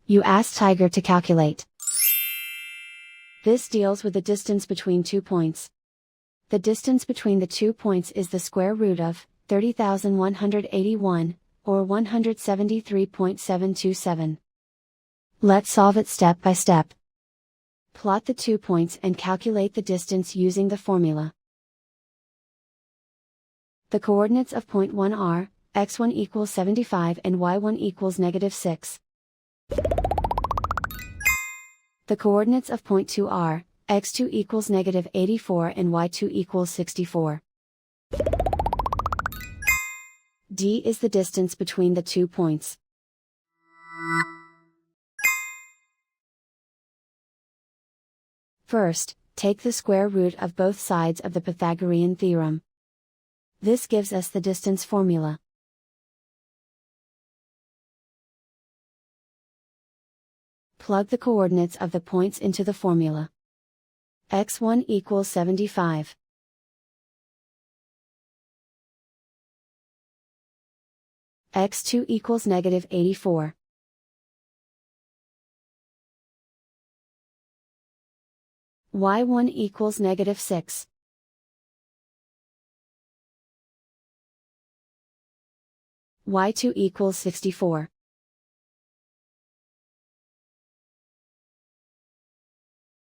You ask Tiger to calculate. This deals with the distance between 2 points. The distance between the 2 points is the square root of 30,181, or 173.727. Let's solve it step by step. Plot the 2 points and calculate the distance using the formula. The coordinates of point 1 are, x1 equals 75 and y1 equals -6. The coordinates of point 2 are, x2 equals -84 and y2 equals 64. D is the distance between the 2 points. First, take the square root of both sides of the Pythagorean theorem. This gives us the distance formula. Plug the coordinates of the points into the formula. x1 equals 75. x2 equals -84. y1 equals -6. y2 equals 64.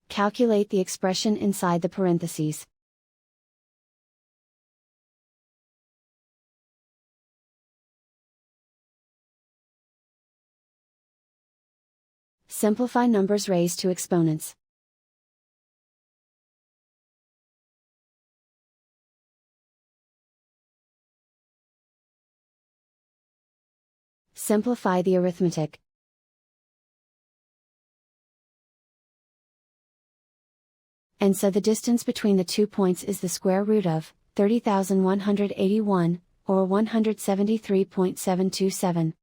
Calculate the expression inside the parentheses. Simplify numbers raised to exponents. Simplify the arithmetic. And so the distance between the 2 points is the square root of 30,181, or 173.727.